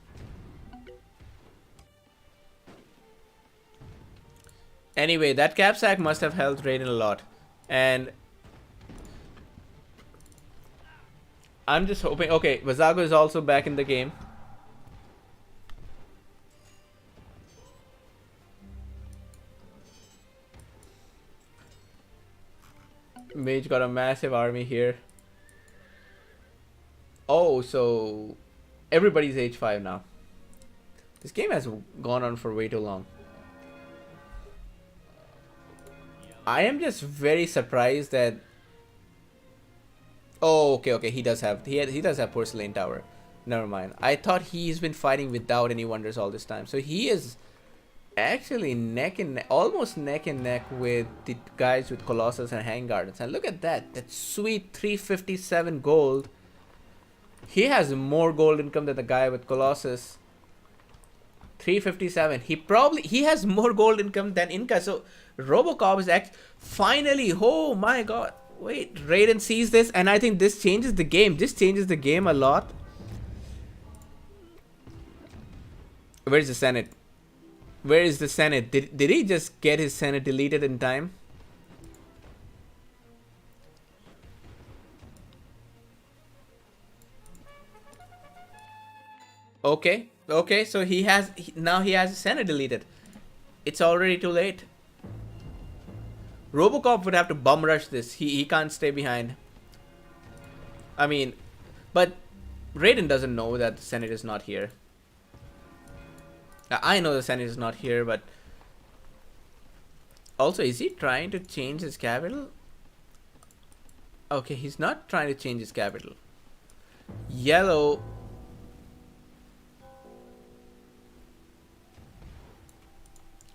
Anyway, that cap sack must have helped Raiden a lot. And I'm just hoping... Okay, Vazago is also back in the game. Mage got a massive army here. Oh, so everybody's H5 now. This game has gone on for way too long. I am just very surprised that... Oh, okay. He does have Porcelain Tower. Never mind. I thought he's been fighting without any wonders all this time. So he is actually almost neck and neck with the guys with Colossus and Hang Gardens. And look at that. That sweet 357 gold. He has more gold income than the guy with Colossus. 357. He has more gold income than Inca. So Robocop is finally, oh my god. Wait, Raiden sees this, and I think this changes the game. This changes the game a lot. Where's the Senate? Where is the Senate? Did he just get his Senate deleted in time? Okay, so now he has his Senate deleted. It's already too late. Robocop would have to bum rush this. He can't stay behind. I mean, but Raiden doesn't know that the Senate is not here. I know the Senate is not here, but also, is he trying to change his capital? Okay, he's not trying to change his capital. Yellow.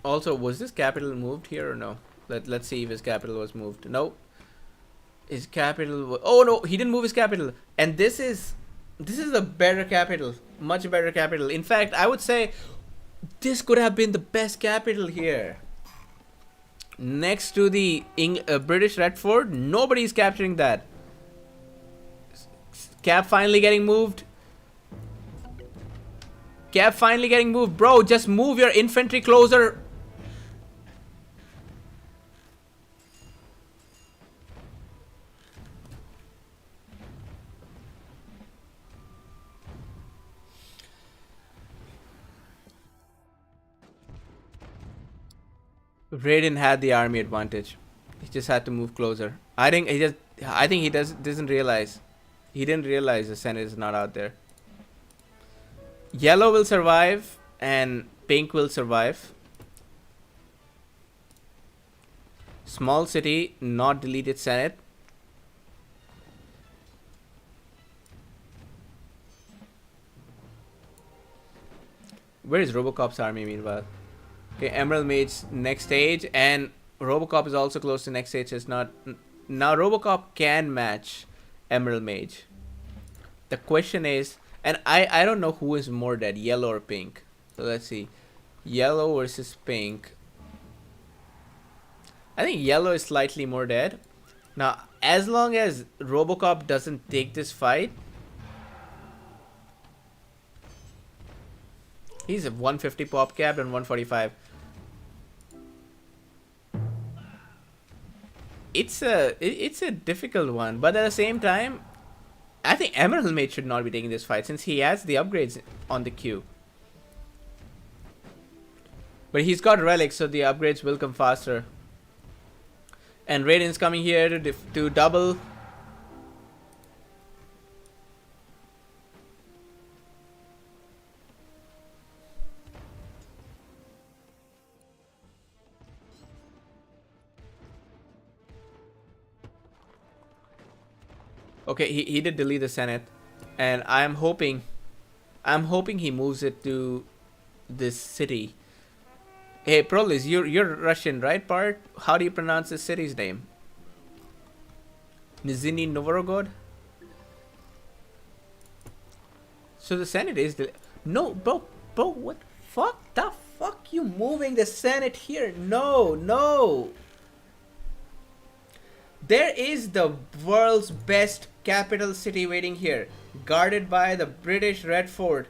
Also, was this capital moved here or no? Let's see if his capital was moved. No. His capital was... Oh no, he didn't move his capital. And this is a better capital. Much better capital. In fact, I would say this could have been the best capital here. Next to the British Red Fort, nobody's capturing that. Cap finally getting moved. Cap finally getting moved. Bro, just move your infantry closer. Raiden had the army advantage. He just had to move closer. I think he doesn't realize. He didn't realize the Senate is not out there. Yellow will survive and pink will survive. Small city, not deleted Senate. Where is Robocop's army meanwhile? Okay, Emerald Mage next stage, and Robocop is also close to next stage. It's not now. Robocop can match Emerald Mage. The question is, and I don't know who is more dead, yellow or pink. So let's see, yellow versus pink. I think yellow is slightly more dead. Now, as long as Robocop doesn't take this fight, he's a 150 pop cap and 145. It's a difficult one, but at the same time, I think Emerald Mage should not be taking this fight since he has the upgrades on the queue. But he's got relics, so the upgrades will come faster. And Raiden's coming here to double. Okay, he did delete the Senate, and I'm hoping he moves it to this city. Hey, Prolis, you're Russian, right? Part. How do you pronounce this city's name? Nizhny Novgorod. So the Senate is the no, bro. What fuck the fuck? You moving the Senate here? No, no. There is the world's best capital city waiting here, guarded by the British Red Fort.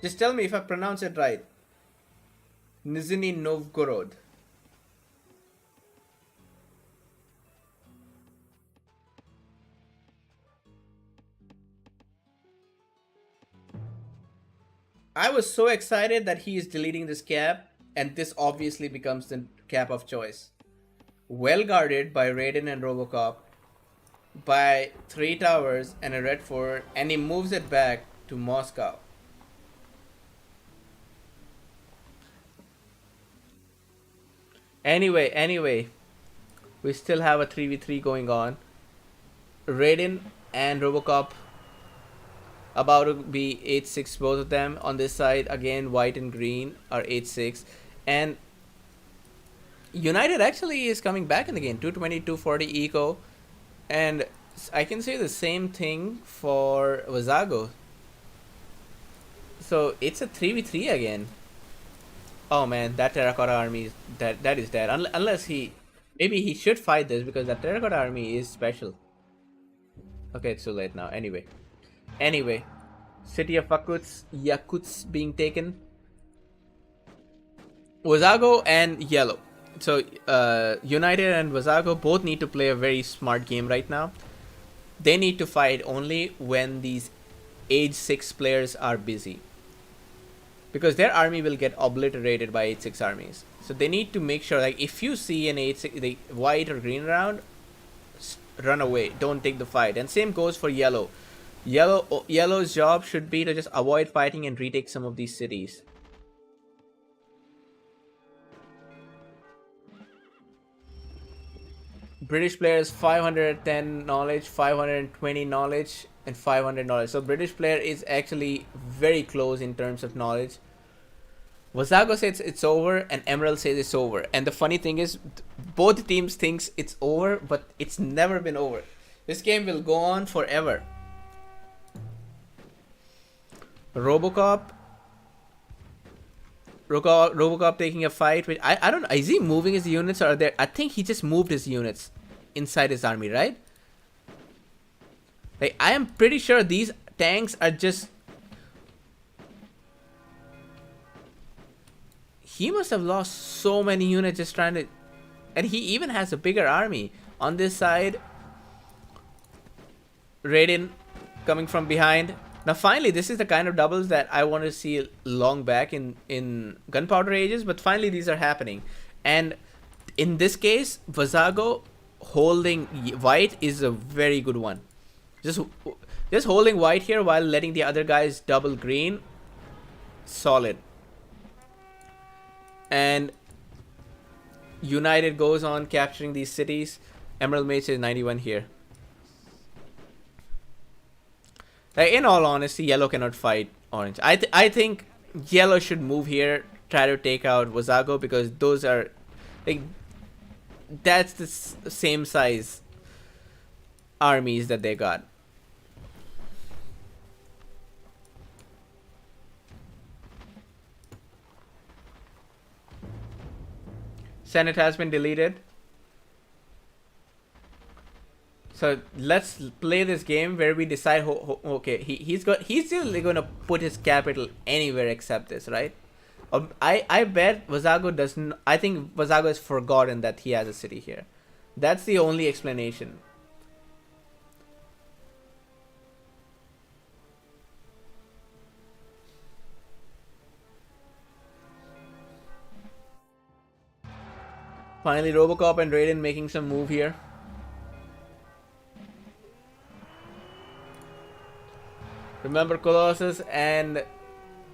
Just tell me if I pronounce it right. Nizhny Novgorod. I was so excited that he is deleting this cap, and this obviously becomes the cap of choice. Well guarded by Raiden and Robocop, by 3 towers and a red fort, and he moves it back to Moscow. Anyway, we still have a 3v3 going on. Raiden and Robocop about to be 8-6, both of them. On this side, again, white and green are 8-6. And United actually is coming back in the game. 220, 240 eco. And I can say the same thing for Wazago. So it's a 3v3 again. Oh man, that Terracotta army is that is dead. Unless he, maybe he should fight this because that Terracotta army is special. Okay, it's too late now. Anyway, city of Yakutsk being taken. Wazago and Yellow. So United and Wazago both need to play a very smart game right now. They need to fight only when these age 6 players are busy, because their army will get obliterated by 8-6 armies. So they need to make sure, like, if you see an 8-6, the white or green round, run away. Don't take the fight. And same goes for Yellow. Yellow's job should be to just avoid fighting and retake some of these cities. British players 510 knowledge, 520 knowledge, and 500 knowledge. So British player is actually very close in terms of knowledge. Wazago says it's over, and Emerald says it's over. And the funny thing is, both teams thinks it's over, but it's never been over. This game will go on forever. Robocop taking a fight with, I don't know, is he moving his units, or are there? I think he just moved his units inside his army, right? Like, I am pretty sure these tanks are just, he must have lost so many units just trying to, and he even has a bigger army. On this side, Raiden coming from behind. Now finally, this is the kind of doubles that I want to see long back in Gunpowder Ages, but finally these are happening. And in this case, Wazago holding white is a very good one. Just holding white here while letting the other guys double green. Solid. And United goes on capturing these cities. Emerald Mage is 91 here. Like, in all honesty, Yellow cannot fight Orange. I think Yellow should move here, try to take out Wazago, because those are, like, that's the same size armies that they got. Senate has been deleted. So let's play this game where we decide. Okay, he's still gonna put his capital anywhere except this, right? I bet Wazago doesn't. I think Wazago has forgotten that he has a city here. That's the only explanation. Finally, Robocop and Raiden making some move here. Remember, Colossus and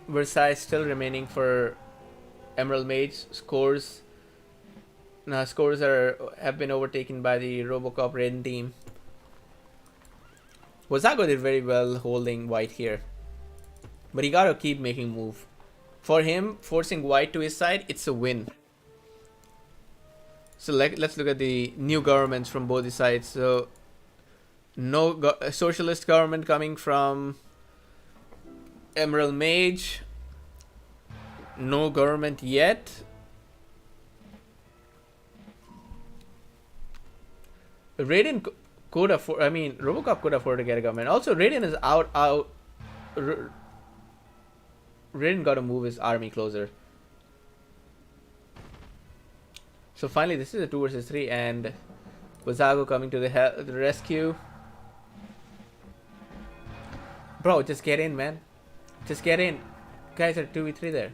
Versailles still remaining for Emerald Mage. Scores Scores have been overtaken by the Robocop Raiden team. Wasago did very well holding white here, but he gotta keep making move. For him, forcing white to his side, it's a win. So let's look at the new governments from both the sides. So no socialist government coming from Emerald Mage. No government yet. Raiden could afford. I mean, Robocop could afford to get a government. Also, Raiden is out. Raiden got to move his army closer. So finally, this is a 2 versus 3, and Wasago coming to the rescue. Bro, just get in, man. Just get in. Guys are 2v3 there.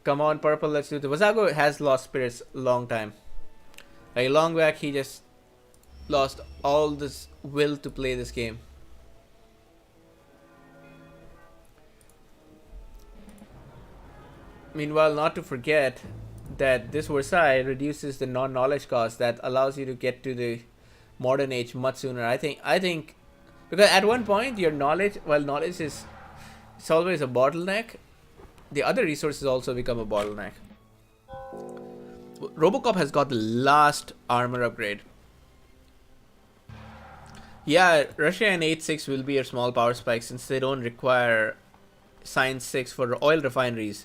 Come on, purple. Let's do it. Wasago has lost spirits long time. Like long back, he just lost all this will to play this game. Meanwhile, not to forget that this Versailles reduces the non-knowledge cost that allows you to get to the modern age much sooner. I think because at one point your knowledge, while knowledge is it's always a bottleneck, the other resources also become a bottleneck. Robocop has got the last armor upgrade. Yeah, Russia and 8.6 will be a small power spike since they don't require Science 6 for oil refineries.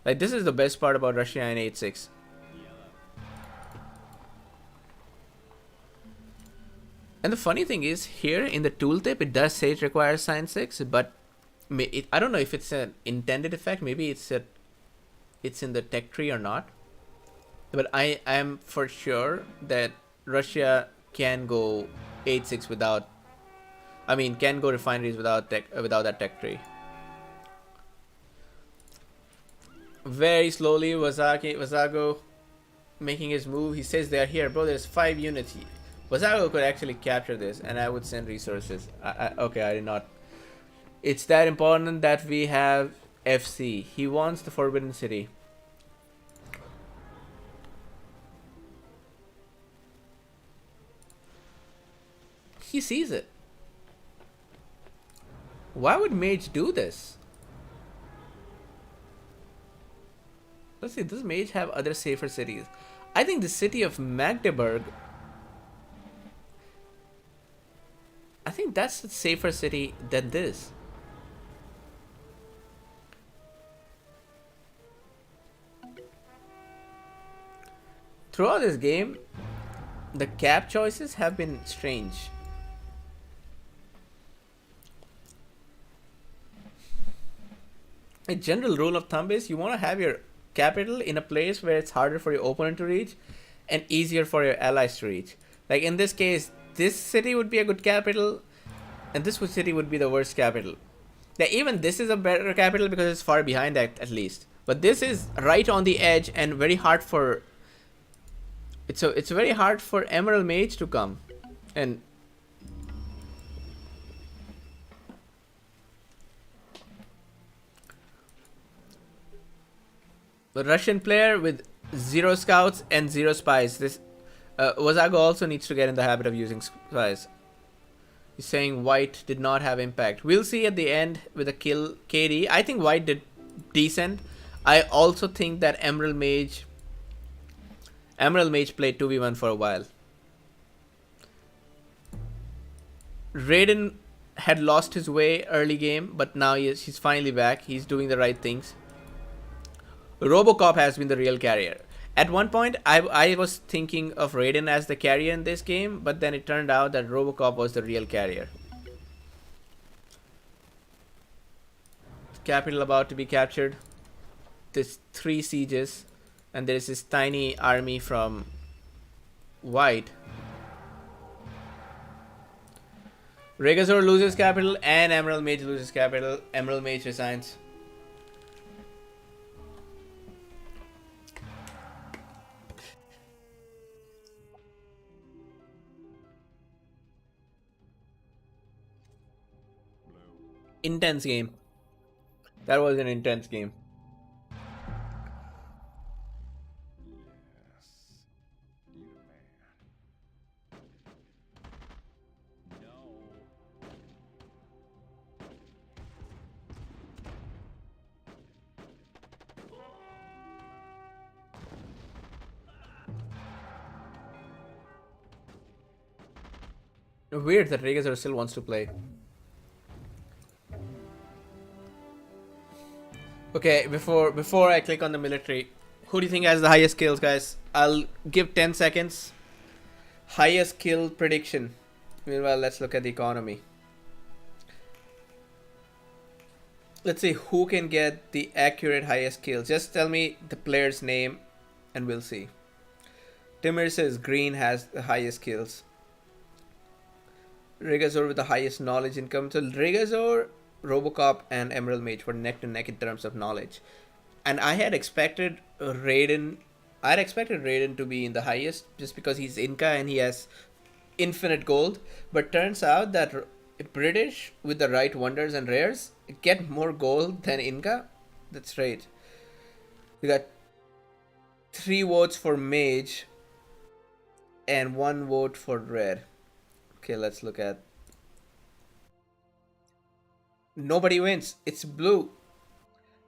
Like, this is the best part about Russia and 8.6. And the funny thing is, here in the tooltip, it does say it requires Science 6, but I don't know if it's an intended effect. Maybe it's in the tech tree or not. But I am for sure that Russia can go 8.6 without... I mean, can go refineries without that tech tree. Very slowly, Wasago making his move. He says they're here. Bro, there's 5 units. Wasago could actually capture this, and I would send resources. Okay, I did not. It's that important that we have FC. He wants the Forbidden City. He sees it. Why would Mage do this? Let's see, does Mage have other safer cities? I think the city of Magdeburg, I think that's a safer city than this. Throughout this game, the cap choices have been strange. A general rule of thumb is you want to have your capital in a place where it's harder for your opponent to reach and easier for your allies to reach. Like in this case, this city would be a good capital and this city would be the worst capital. Now, even this is a better capital because it's far behind that at least. But this is right on the edge and very hard for... It's very hard for Emerald Mage to come. And... the Russian player with 0 scouts and 0 spies. This Wasago also needs to get in the habit of using spies. He's saying white did not have impact. We'll see at the end with a kill KD. I think white did decent. I also think that Emerald Mage played 2v1 for a while. Raiden had lost his way early game, but now he's finally back. He's doing the right things. Robocop has been the real carrier. At one point, I was thinking of Raiden as the carrier in this game, but then it turned out that Robocop was the real carrier. Capital about to be captured. There's 3 sieges, and there is this tiny army from white. Regazor loses capital, and Emerald Mage loses capital. Emerald Mage resigns. Intense game. That was an intense game. Weird that Regazor still wants to play. Okay, before I click on the military, who do you think has the highest kills, guys? I'll give 10 seconds. Highest kill prediction. Meanwhile, let's look at the economy. Let's see who can get the accurate highest kills. Just tell me the player's name and we'll see. Timur says Green has the highest kills. Regazor with the highest knowledge income. So Regazor, Robocop, and Emerald Mage were neck to neck in terms of knowledge. And I had expected Raiden. I had expected Raiden to be in the highest just because he's Inca and he has infinite gold. But turns out that British with the right wonders and rares get more gold than Inca. That's right. We got 3 votes for Mage and 1 vote for rare. Okay, let's look at. Nobody wins. It's blue.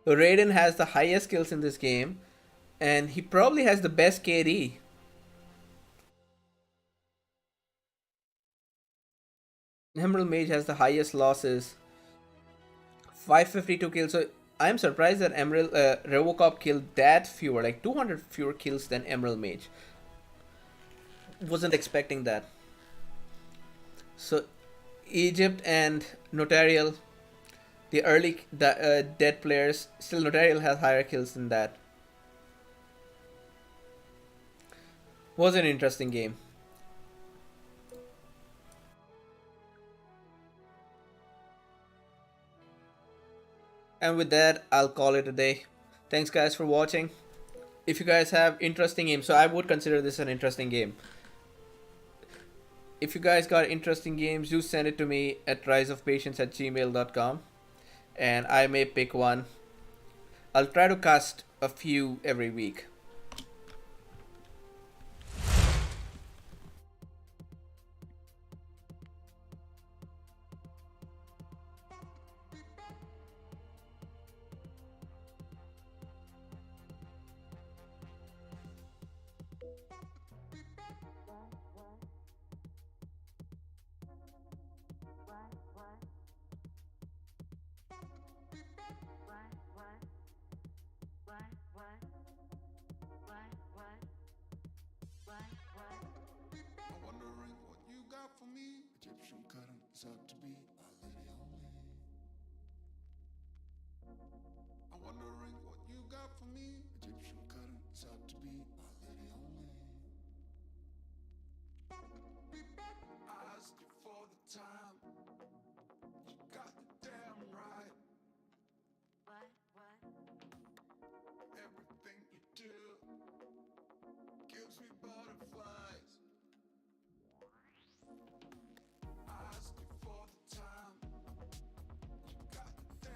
Raiden has the highest kills in this game, and he probably has the best KD. Emerald Mage has the highest losses, 552 kills. So I'm surprised that Emerald Robocop killed that fewer, like 200 fewer kills than Emerald Mage. Wasn't expecting that. So Egypt and Notarial, the dead players, still Notarial has higher kills than that. Was an interesting game. And with that, I'll call it a day. Thanks, guys, for watching. If you guys have interesting games, so I would consider this an interesting game. If you guys got interesting games, do send it to me at riseofpatience@gmail.com, and I may pick one. I'll try to cast a few every week. I'm wondering what you got for me. Egyptian cotton is out to be my lady only. I'm wondering what you got for me. Egyptian cotton is out to be